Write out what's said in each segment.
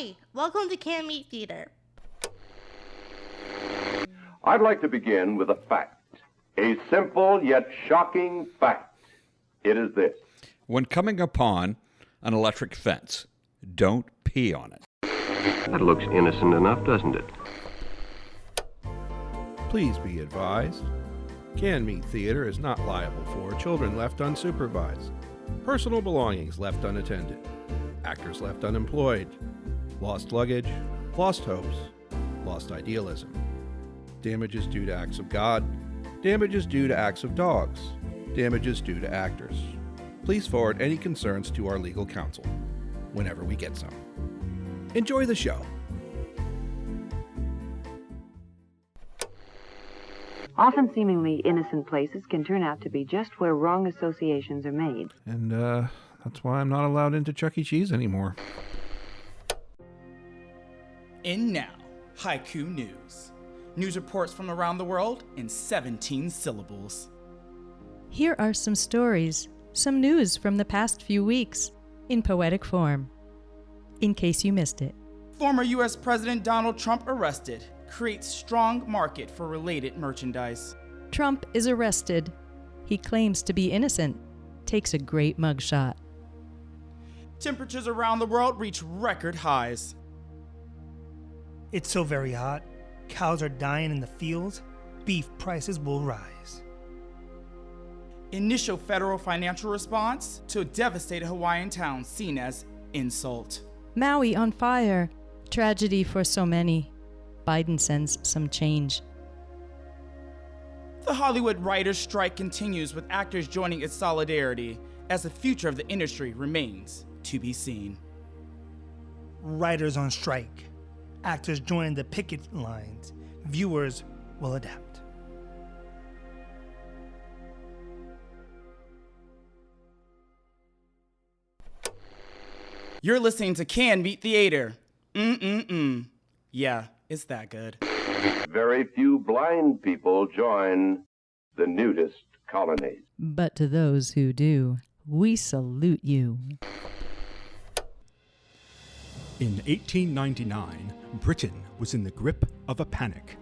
Hi, welcome to Can Meet Theater. I'd like to begin with a fact. A simple yet shocking fact. It is this. When coming upon an electric fence, don't pee on it. That looks innocent enough, doesn't it? Please be advised, Can Meet Theater is not liable for children left unsupervised, personal belongings left unattended, actors left unemployed, lost luggage, lost hopes, lost idealism, damages due to acts of God, damages due to acts of dogs, damages due to actors. Please forward any concerns to our legal counsel whenever we get some. Enjoy the show. Often seemingly innocent places can turn out to be just where wrong associations are made. And that's why I'm not allowed into Chuck E. Cheese anymore. And now, Haiku News. News reports from around the world in 17 syllables. Here are some stories, some news from the past few weeks, in poetic form, in case you missed it. Former U.S. President Donald Trump arrested. Creates strong market for related merchandise. Trump is arrested. He claims to be innocent. Takes a great mugshot. Temperatures around the world reach record highs. It's so very hot. Cows are dying in the fields. Beef prices will rise. Initial federal financial response to a devastated Hawaiian town seen as insult. Maui on fire. Tragedy for so many. Biden sends some change. The Hollywood writers' strike continues with actors joining its solidarity as the future of the industry remains to be seen. Writers on strike. Actors join the picket lines. Viewers will adapt. You're listening to Can Meet Theater. Yeah, it's that good. Very few blind people join the nudist colonies. But to those who do, we salute you. In 1899, Britain was in the grip of a panic.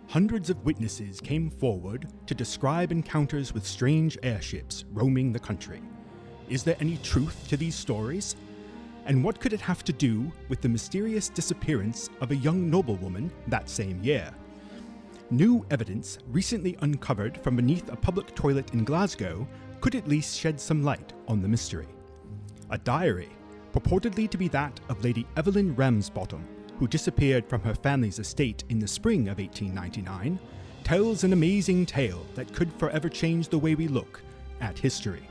Hundreds of witnesses came forward to describe encounters with strange airships roaming the country. Is there any truth to these stories? And what could it have to do with the mysterious disappearance of a young noblewoman that same year? New evidence recently uncovered from beneath a public toilet in Glasgow could at least shed some light on the mystery. A diary, purportedly to be that of Lady Evelyn Ramsbottom, who disappeared from her family's estate in the spring of 1899, tells an amazing tale that could forever change the way we look at history.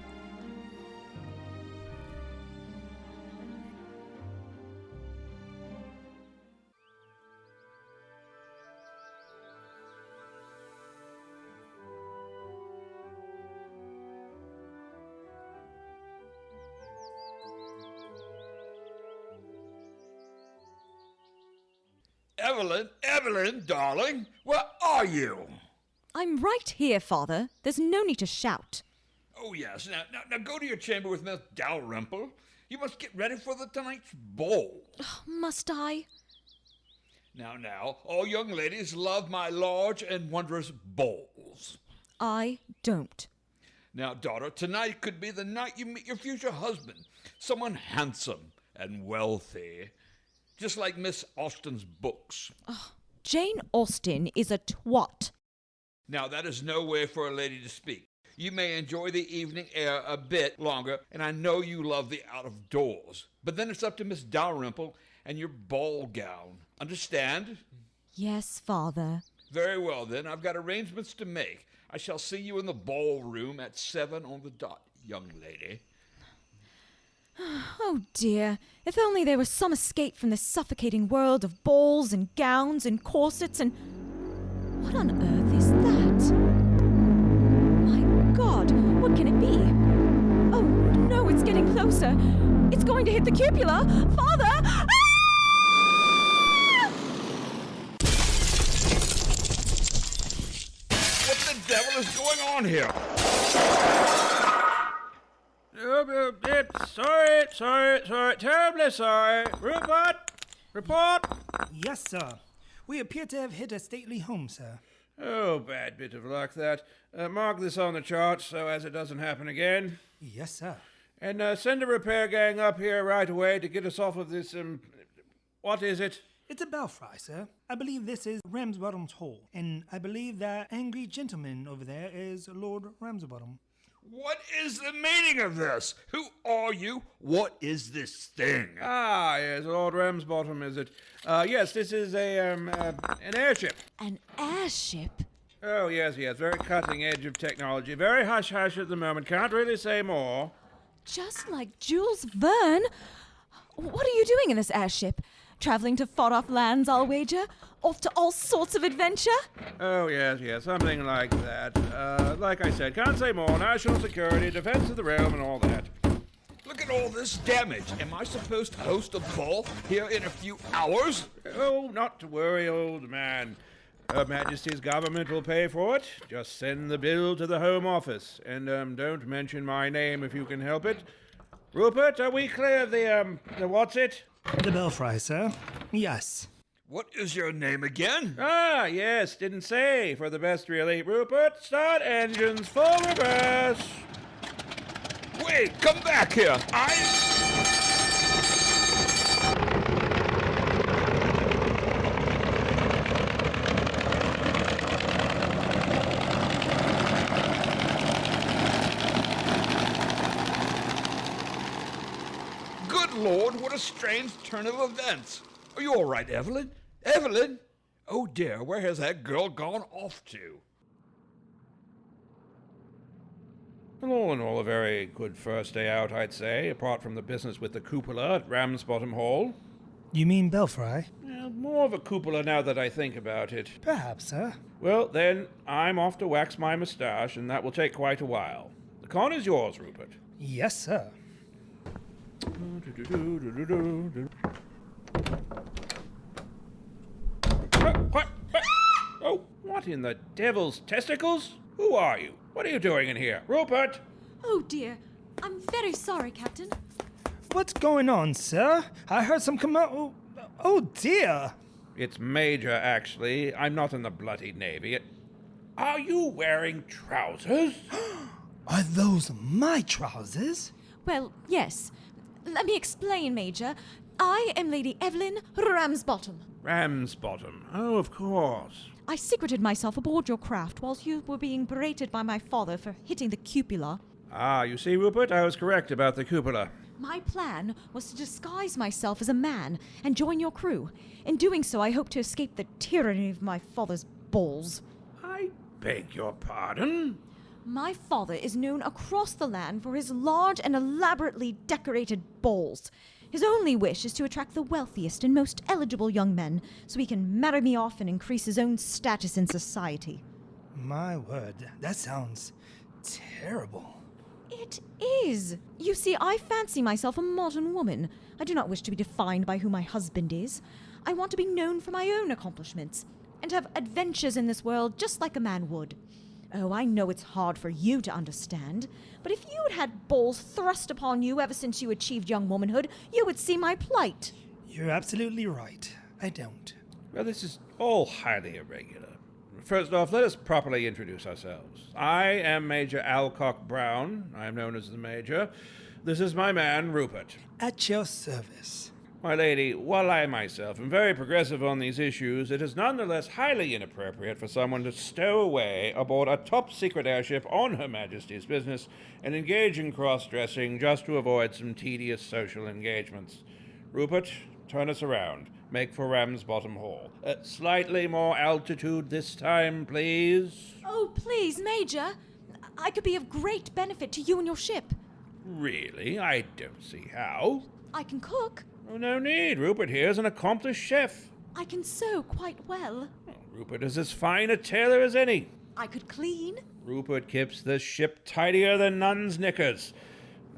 Evelyn, darling, where are you? I'm right here, Father. There's no need to shout. Oh, yes. Now go to your chamber with Miss Dalrymple. You must get ready for the tonight's ball. Must I? Now, all young ladies love my large and wondrous balls. I don't. Now, daughter, tonight could be the night you meet your future husband. Someone handsome and wealthy. Just like Miss Austen's books. Jane Austen is a twat. Now, that is no way for a lady to speak. You may enjoy the evening air a bit longer, and I know you love the out-of-doors. But then it's up to Miss Dalrymple and your ball gown. Understand? Yes, Father. Very well, then. I've got arrangements to make. I shall see you in the ballroom at 7 on the dot, young lady. Oh dear, if only there was some escape from this suffocating world of balls and gowns and corsets and... What on earth is that? My God, what can it be? Oh no, it's getting closer. It's going to hit the cupola. Father! Ah! What the devil is going on here? Sorry, terribly sorry. Rupert, Report! Yes, sir. We appear to have hit a stately home, sir. Oh, bad bit of luck, that. Mark this on the chart so as it doesn't happen again. Yes, sir. And send a repair gang up here right away to get us off of this, what is it? It's a belfry, sir. I believe this is Ramsbottom's Hole, and I believe that angry gentleman over there is Lord Ramsbottom. What is the meaning of this? Who are you? What is this thing? Ah, yes, Lord Ramsbottom, is it? Yes, this is an airship. An airship? Oh, yes, very cutting edge of technology. Very hush-hush at the moment. Can't really say more. Just like Jules Verne? What are you doing in this airship? Traveling to far-off lands, I'll wager? Off to all sorts of adventure? Oh, yes, something like that. Like I said, can't say more. National security, defense of the realm, and all that. Look at all this damage. Am I supposed to host a ball here in a few hours? Oh, not to worry, old man. Her Majesty's government will pay for it. Just send the bill to the Home Office. And, don't mention my name if you can help it. Rupert, are we clear of the what's it? The belfry, sir. Yes. What is your name again? Ah, yes, didn't say. For the best, really. Rupert, start engines, full reverse. Wait, come back here. Good Lord, what a strange turn of events. Are you all right, Evelyn? Evelyn? Oh dear, where has that girl gone off to? All in all, a very good first day out, I'd say, apart from the business with the cupola at Ramsbottom Hall. You mean belfry? More of a cupola now that I think about it. Perhaps, sir. Well, then, I'm off to wax my moustache, and that will take quite a while. The con is yours, Rupert. Yes, sir. What? Oh, what in the devil's testicles? Who are you? What are you doing in here? Rupert! Oh dear. I'm very sorry, Captain. What's going on, sir? I heard some Oh dear. It's Major, actually. I'm not in the bloody Navy. Are you wearing trousers? Are those my trousers? Well, yes. Let me explain, Major. I am Lady Evelyn Ramsbottom. Ramsbottom. Oh, of course. I secreted myself aboard your craft whilst you were being berated by my father for hitting the cupola. Ah, you see, Rupert, I was correct about the cupola. My plan was to disguise myself as a man and join your crew. In doing so, I hope to escape the tyranny of my father's balls. I beg your pardon? My father is known across the land for his large and elaborately decorated balls. His only wish is to attract the wealthiest and most eligible young men so he can marry me off and increase his own status in society. My word, that sounds terrible. It is. You see, I fancy myself a modern woman. I do not wish to be defined by who my husband is. I want to be known for my own accomplishments and have adventures in this world just like a man would. Oh, I know it's hard for you to understand, but if you had had balls thrust upon you ever since you achieved young womanhood, you would see my plight. You're absolutely right. I don't. Well, this is all highly irregular. First off, let us properly introduce ourselves. I am Major Alcock Brown. I am known as the Major. This is my man, Rupert. At your service. My lady, while I myself am very progressive on these issues, it is nonetheless highly inappropriate for someone to stow away aboard a top-secret airship on Her Majesty's business and engage in cross-dressing just to avoid some tedious social engagements. Rupert, turn us around. Make for Ramsbottom Hall. Slightly more altitude this time, please. Oh, please, Major. I could be of great benefit to you and your ship. Really? I don't see how. I can cook. Oh, no need. Rupert here's an accomplished chef. I can sew quite well. Rupert is as fine a tailor as any. I could clean. Rupert keeps the ship tidier than nuns' knickers.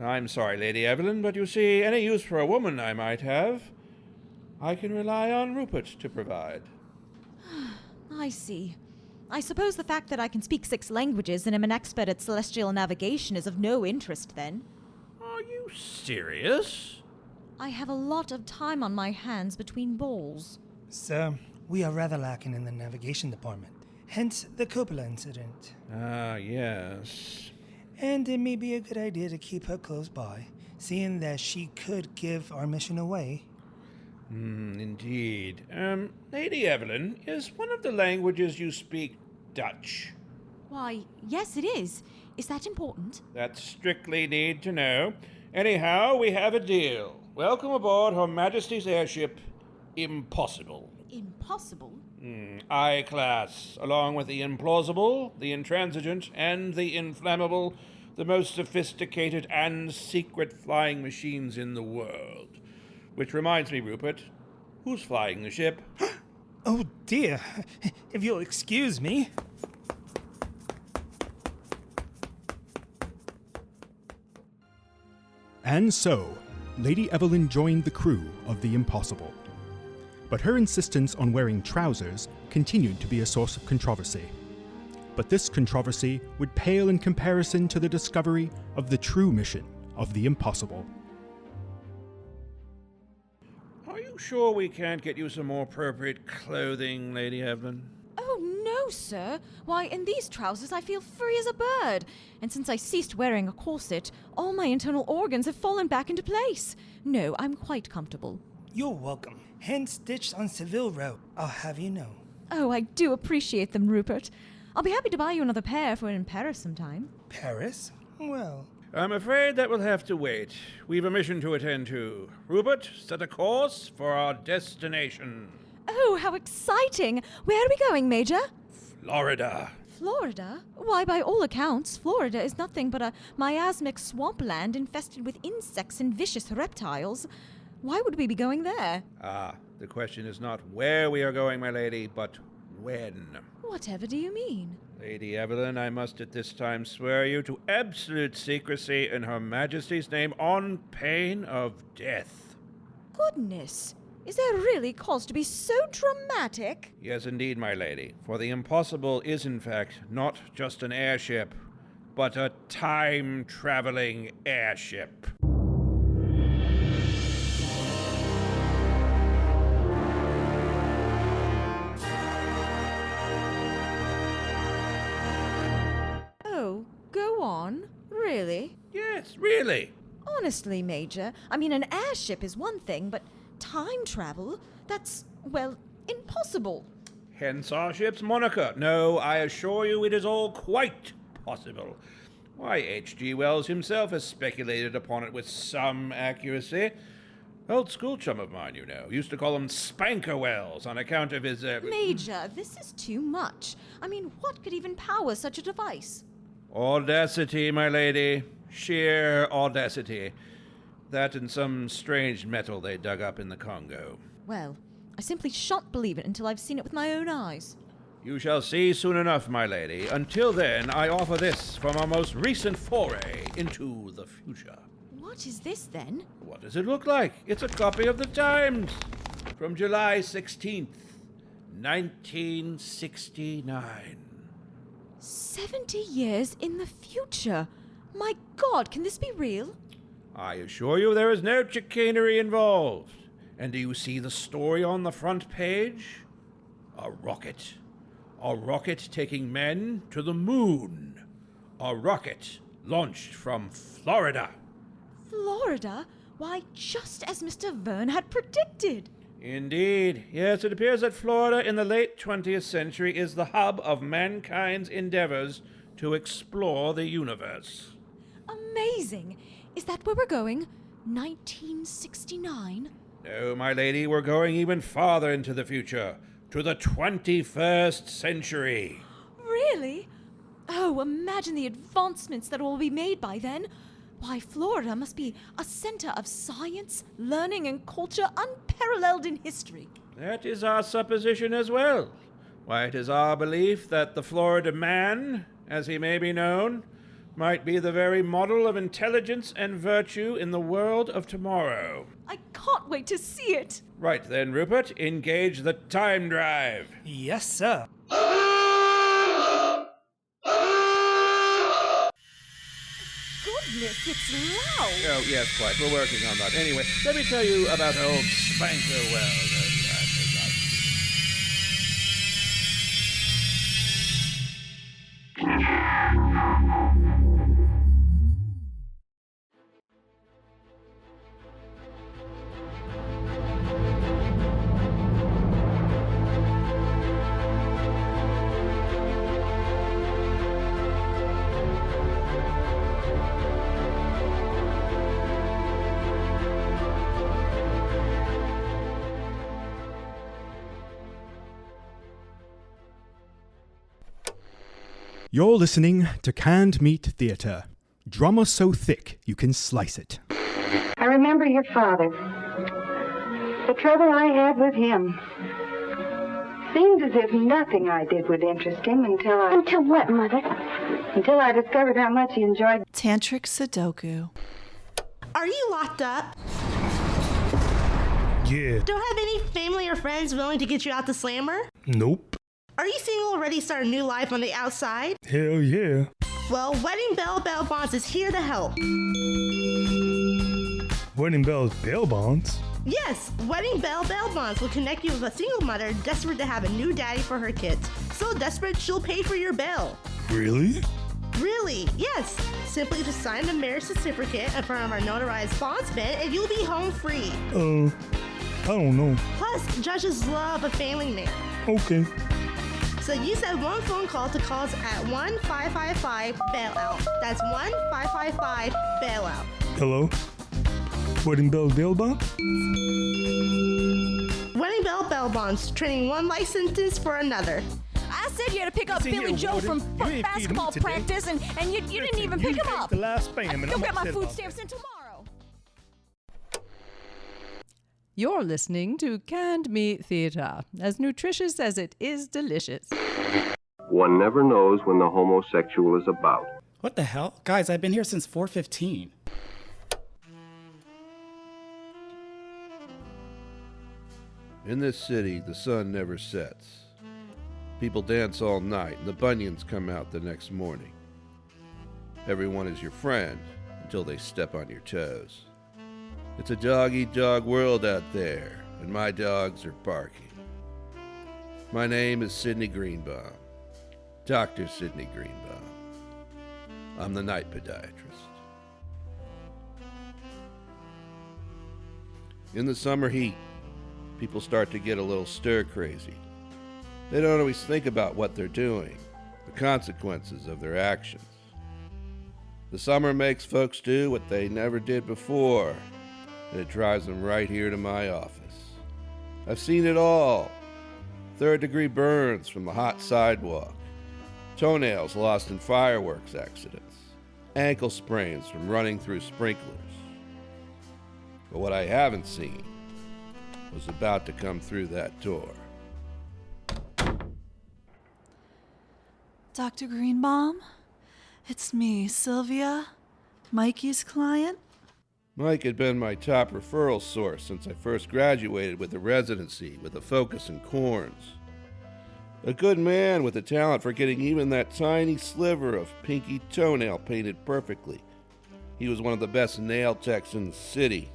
I'm sorry, Lady Evelyn, but you see, any use for a woman I might have, I can rely on Rupert to provide. I see. I suppose the fact that I can speak 6 languages and am an expert at celestial navigation is of no interest, then. Are you serious? I have a lot of time on my hands between bowls. Sir, we are rather lacking in the navigation department. Hence the cupola incident. Ah, yes. And it may be a good idea to keep her close by, seeing that she could give our mission away. Indeed. Lady Evelyn, is one of the languages you speak Dutch? Why, yes, it is. Is that important? That's strictly need to know. Anyhow, we have a deal. Welcome aboard Her Majesty's airship, Impossible. Impossible? I-class, along with the implausible, the intransigent, and the inflammable, the most sophisticated and secret flying machines in the world. Which reminds me, Rupert, who's flying the ship? Oh dear, if you'll excuse me. And so, Lady Evelyn joined the crew of the Impossible. But her insistence on wearing trousers continued to be a source of controversy. But this controversy would pale in comparison to the discovery of the true mission of the Impossible. Are you sure we can't get you some more appropriate clothing, Lady Evelyn? Oh, no, sir. Why, in these trousers I feel free as a bird. And since I ceased wearing a corset, all my internal organs have fallen back into place. No, I'm quite comfortable. You're welcome. Hand stitched on Seville Row, I'll have you know. Oh, I do appreciate them, Rupert. I'll be happy to buy you another pair if we're in Paris sometime. Paris? Well, I'm afraid that will have to wait. We've a mission to attend to. Rupert, set a course for our destination. Oh, how exciting! Where are we going, Major? Florida. Florida? Why, by all accounts, Florida is nothing but a miasmic swampland infested with insects and vicious reptiles. Why would we be going there? The question is not where we are going, my lady, but when. Whatever do you mean? Lady Evelyn, I must at this time swear you to absolute secrecy in Her Majesty's name on pain of death. Goodness! Is there really cause to be so dramatic? Yes, indeed, my lady, for the Impossible is, in fact, not just an airship, but a time-traveling airship. Oh, go on. Really? Yes, really. Honestly, Major, I mean, an airship is one thing, but time travel? That's, well, impossible. Hence our ship's moniker. No, I assure you it is all quite possible. Why, H.G. Wells himself has speculated upon it with some accuracy. Old school chum of mine, you know, used to call him Spanker Wells on account of his, Major, this is too much. I mean, what could even power such a device? Audacity, my lady. Sheer audacity. That and some strange metal they dug up in the Congo. Well, I simply shan't believe it until I've seen it with my own eyes. You shall see soon enough, my lady. Until then, I offer this from our most recent foray into the future. What is this, then? What does it look like? It's a copy of the Times from July 16th, 1969. 70 years in the future. My God, can this be real? I assure you there is no chicanery involved. And do you see the story on the front page? A rocket. A rocket taking men to the moon. A rocket launched from Florida. Florida? Why, just as Mr. Verne had predicted. Indeed. Yes, it appears that Florida in the late 20th century is the hub of mankind's endeavors to explore the universe. Amazing. Is that where we're going? 1969? No, my lady, we're going even farther into the future, to the 21st century. Really? Oh, imagine the advancements that will be made by then. Why, Florida must be a center of science, learning, and culture unparalleled in history. That is our supposition as well. Why, it is our belief that the Florida man, as he may be known, might be the very model of intelligence and virtue in the world of tomorrow. I can't wait to see it. Right then, Rupert, engage the time drive. Yes, sir. Goodness It's loud. Oh, yes, quite. We're working on that. Anyway, let me tell you about old Spanker Wells. You're listening to Canned Meat Theatre. Drama so thick you can slice it. I remember your father. The trouble I had with him. Seemed as if nothing I did would interest him until I... Until what, Mother? Until I discovered how much he enjoyed... Tantric Sudoku. Are you locked up? Yeah. Don't have any family or friends willing to get you out the slammer? Nope. Are you single or ready to start a new life on the outside? Hell yeah. Well, Wedding Bell Bail Bonds is here to help. Wedding Bell's bail bonds? Yes, Wedding Bell Bail Bonds will connect you with a single mother desperate to have a new daddy for her kids. So desperate, she'll pay for your bail. Really? Really, yes. Simply to sign the marriage certificate in front of our notarized bondsman and you'll be home free. I don't know. Plus, judges love a family man. Okay. So use that one phone call to call us at 1-555-BAIL-OUT. That's 1-555-BAIL-OUT. Hello? Wedding Bell's bail bond? Wedding Bell Bail Bonds, trading one life sentence for another. I said you had to pick up Listen Billy here, Joe Warden. from You ain't feeding basketball me today. practice, and you didn't even You pick him ate up. the last spam, and Go I'm get my upset food about stamps that. in tomorrow. You're listening to Canned Meat Theatre, as nutritious as it is delicious. One never knows when the homosexual is about. What the hell? Guys, I've been here since 4:15. In this city, the sun never sets. People dance all night, and the bunions come out the next morning. Everyone is your friend until they step on your toes. It's a dog-eat-dog world out there, and my dogs are barking. My name is Sidney Greenbaum, Dr. Sidney Greenbaum. I'm the night podiatrist. In the summer heat, people start to get a little stir-crazy. They don't always think about what they're doing, the consequences of their actions. The summer makes folks do what they never did before, and it drives them right here to my office. I've seen it all. Third-degree burns from the hot sidewalk, toenails lost in fireworks accidents, ankle sprains from running through sprinklers. But what I haven't seen was about to come through that door. Dr. Greenbaum? It's me, Sylvia, Mikey's client. Mike had been my top referral source since I first graduated with a residency with a focus in corns. A good man with a talent for getting even that tiny sliver of pinky toenail painted perfectly. He was one of the best nail techs in the city,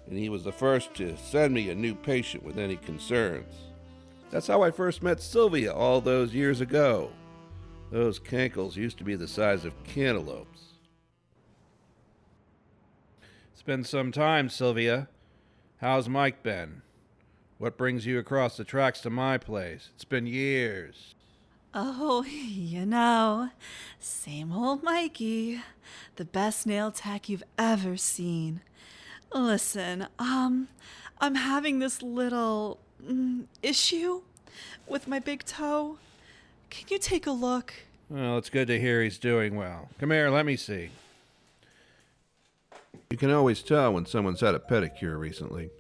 and he was the first to send me a new patient with any concerns. That's how I first met Sylvia all those years ago. Those cankles used to be the size of cantaloupes. It's been some time, Sylvia. How's Mike been? What brings you across the tracks to my place? It's been years. Oh, same old Mikey. The best nail tech you've ever seen. Listen, I'm having this little issue with my big toe. Can you take a look? Well, it's good to hear he's doing well. Come here, let me see. You can always tell when someone's had a pedicure recently.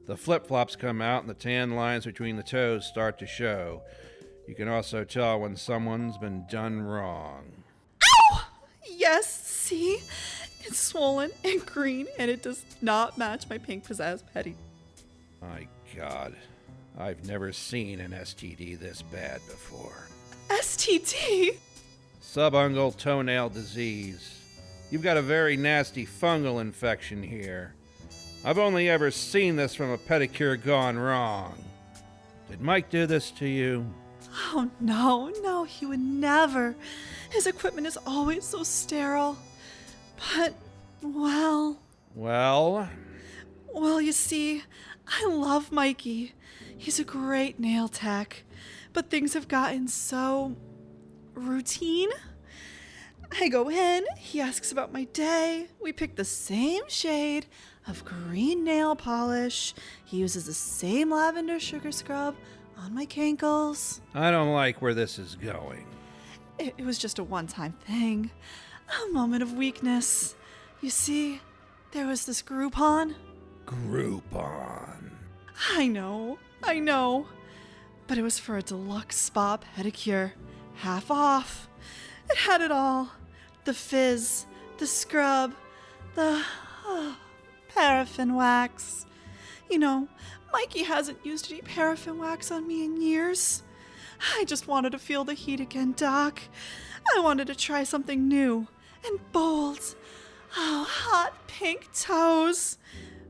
The flip-flops come out and the tan lines between the toes start to show. You can also tell when someone's been done wrong. Ow! Yes, see? It's swollen and green, and it does not match my pink pizzazz petty. My God, I've never seen an STD this bad before. STD? Subungual toenail disease. You've got a very nasty fungal infection here. I've only ever seen this from a pedicure gone wrong. Did Mike do this to you? Oh, no, he would never. His equipment is always so sterile. But, well, you see, I love Mikey. He's a great nail tech. But things have gotten so routine. I go in, he asks about my day. We pick the same shade of green nail polish. He uses the same lavender sugar scrub on my cankles. I don't like where this is going. It was just a one-time thing. A moment of weakness. You see, there was this Groupon. Groupon. I know. But it was for a deluxe spa pedicure. Half off. It had it all. The fizz, the scrub, the paraffin wax. You know, Mikey hasn't used any paraffin wax on me in years. I just wanted to feel the heat again, Doc. I wanted to try something new and bold. Oh, hot pink toes.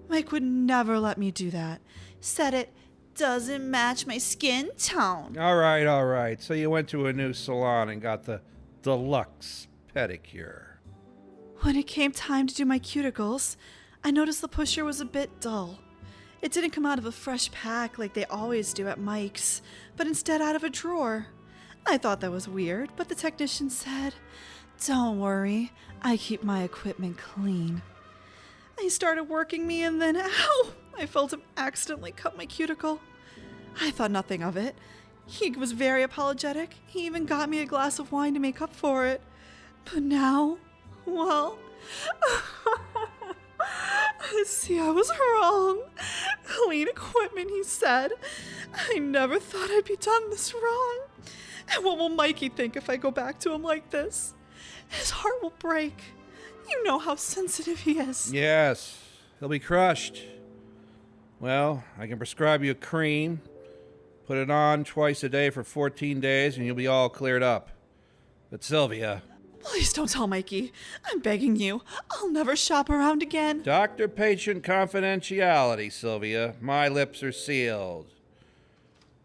Mike would never let me do that. Said it doesn't match my skin tone. All right. So you went to a new salon and got the deluxe pedicure. When it came time to do my cuticles, I noticed the pusher was a bit dull. It didn't come out of a fresh pack like they always do at Mike's, but instead out of a drawer. I thought that was weird, but the technician said, "Don't worry, I keep my equipment clean." He started working me and then, ow! I felt him accidentally cut my cuticle. I thought nothing of it. He was very apologetic. He even got me a glass of wine to make up for it. But now, well, see, I was wrong. Clean equipment, he said. I never thought I'd be done this wrong. And what will Mikey think if I go back to him like this? His heart will break. You know how sensitive he is. Yes, he'll be crushed. Well, I can prescribe you a cream. Put it on twice a day for 14 days and you'll be all cleared up. But Sylvia... Please don't tell Mikey. I'm begging you. I'll never shop around again. Doctor-patient confidentiality, Sylvia. My lips are sealed.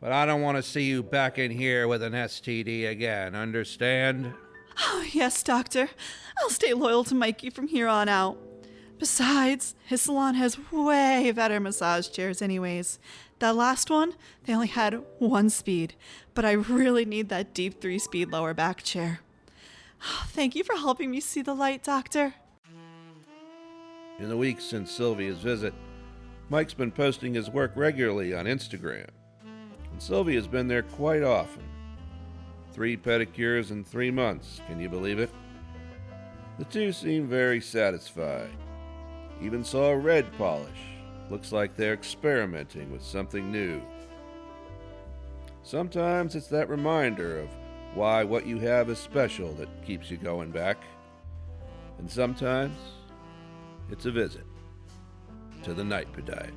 But I don't want to see you back in here with an STD again, understand? Oh, yes, doctor. I'll stay loyal to Mikey from here on out. Besides, his salon has way better massage chairs anyways. That last one, they only had 1 speed, but I really need that deep 3-speed lower back chair. Thank you for helping me see the light, doctor. In the weeks since Sylvia's visit, Mike's been posting his work regularly on Instagram. And Sylvia's been there quite often. 3 pedicures in 3 months, can you believe it? The two seem very satisfied. Even saw a red polish. Looks like they're experimenting with something new. Sometimes it's that reminder of why what you have is special that keeps you going back. And sometimes it's a visit to the night podiatrist.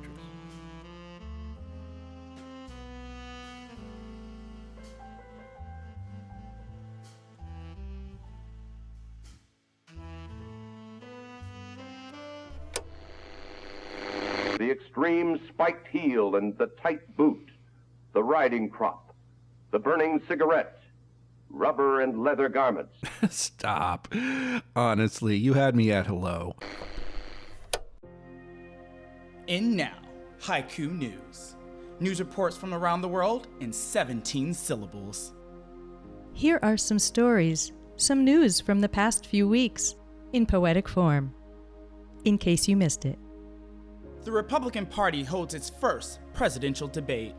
The extreme spiked heel and the tight boot, the riding crop, the burning cigarette, rubber and leather garments. Stop. Honestly, you had me at hello. And now, Haiku News. News reports from around the world in 17 syllables. Here are some stories, some news from the past few weeks, in poetic form, in case you missed it. The Republican Party holds its first presidential debate.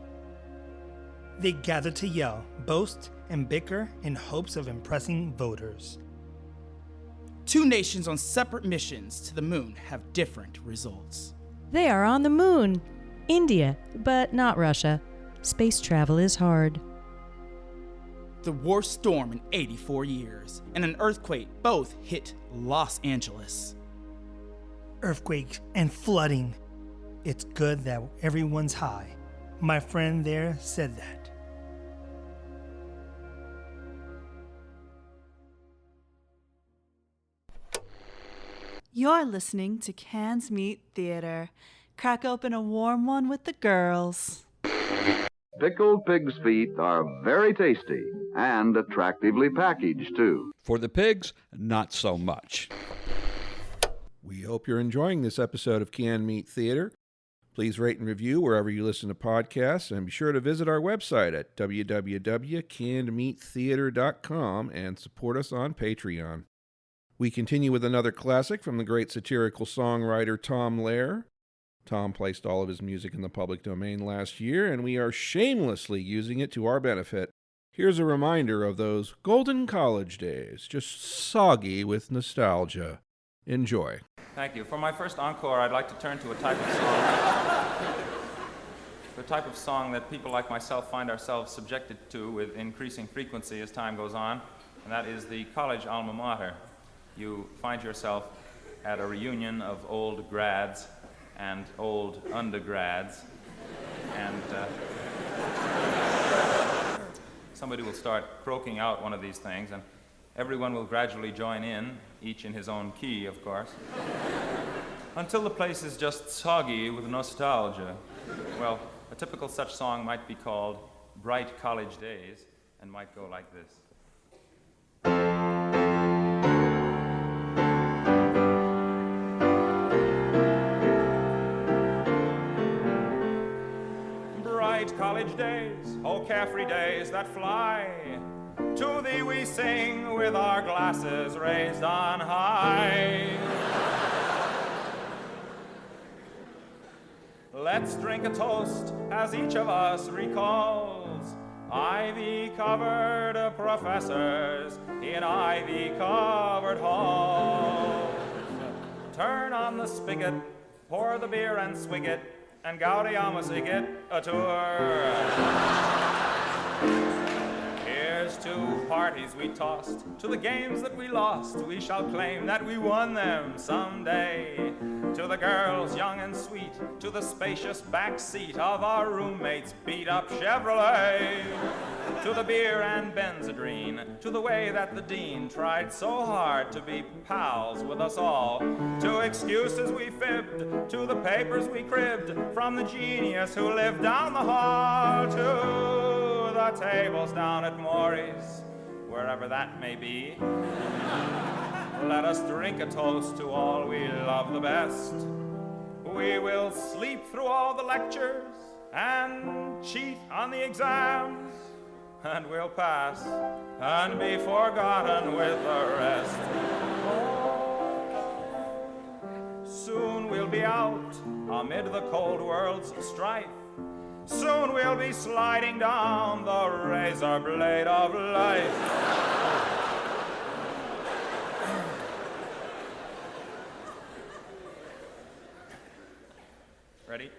They gather to yell, boast, and bicker in hopes of impressing voters. 2 nations on separate missions to the moon have different results. They are on the moon. India, but not Russia. Space travel is hard. The worst storm in 84 years and an earthquake both hit Los Angeles. Earthquakes and flooding. It's good that everyone's high. My friend there said that. You're listening to Cans Meat Theater. Crack open a warm one with the girls. Pickled pig's feet are very tasty and attractively packaged, too. For the pigs, not so much. We hope you're enjoying this episode of Canned Meat Theater. Please rate and review wherever you listen to podcasts, and be sure to visit our website at www.cannedmeattheater.com and support us on Patreon. We continue with another classic from the great satirical songwriter Tom Lehrer. Tom placed all of his music in the public domain last year, and we are shamelessly using it to our benefit. Here's a reminder of those golden college days, just soggy with nostalgia. Enjoy. Thank you. For my first encore, I'd like to turn to a type of song that people like myself find ourselves subjected to with increasing frequency as time goes on, and that is the college alma mater. You find yourself at a reunion of old grads and old undergrads, and somebody will start croaking out one of these things, and everyone will gradually join in, each in his own key, of course, until the place is just soggy with nostalgia. Well, a typical such song might be called Bright College Days, and might go like this. Bright college days, oh carefree days that fly, to thee we sing with our glasses raised on high. Let's drink a toast as each of us recalls ivy-covered professors in ivy-covered halls. Turn on the spigot, pour the beer and swig it, and gaudiamus igitt a tour. Here's to parties we tossed, to the games that we lost. We shall claim that we won them someday. To the girls young and sweet, to the spacious back seat of our roommate's beat-up Chevrolet. To the beer and Benzedrine, to the way that the dean tried so hard to be pals with us all. To excuses we fibbed, to the papers we cribbed from the genius who lived down the hall. To the tables down at Maury's, wherever that may be. Let us drink a toast to all we love the best. We will sleep through all the lectures and cheat on the exams, and we'll pass and be forgotten with the rest. Soon we'll be out amid the cold world's strife. Soon we'll be sliding down the razor blade of life. Ready?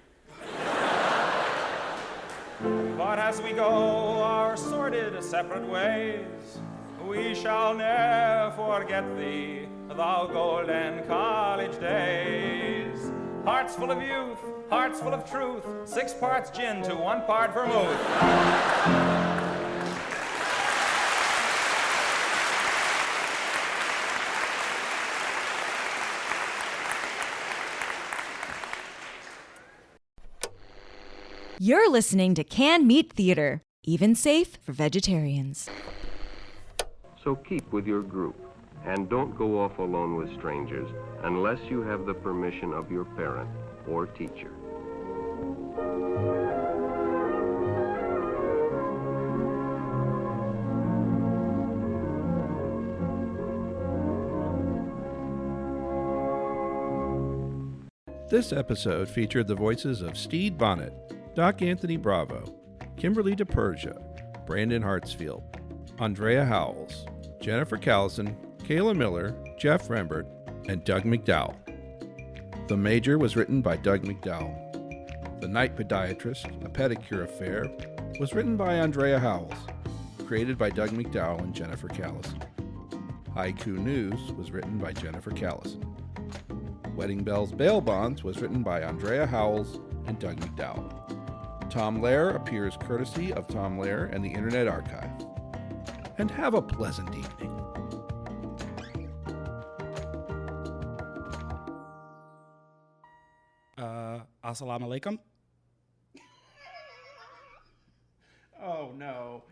But as we go our sordid separate ways, we shall never forget thee, thou golden college days. Hearts full of youth, hearts full of truth, 6 parts gin to 1 part vermouth. You're listening to Canned Meat Theater, even safe for vegetarians. So keep with your group, and don't go off alone with strangers unless you have the permission of your parent or teacher. This episode featured the voices of Stede Bonnet, Doc Anthony Bravo, Kimberly DePersia, Brandon Hartsfield, Andrea Howells, Jennifer Callison, Kayla Miller, Jeff Rembert, and Doug McDowell. The Major was written by Doug McDowell. The Night Podiatrist, A Pedicure Affair, was written by Andrea Howells, created by Doug McDowell and Jennifer Callison. Haiku News was written by Jennifer Callison. Wedding Bells Bail Bonds was written by Andrea Howells and Doug McDowell. Tom Lehrer appears courtesy of Tom Lehrer and the Internet Archive. And have a pleasant evening. Assalamu alaikum. Oh, no.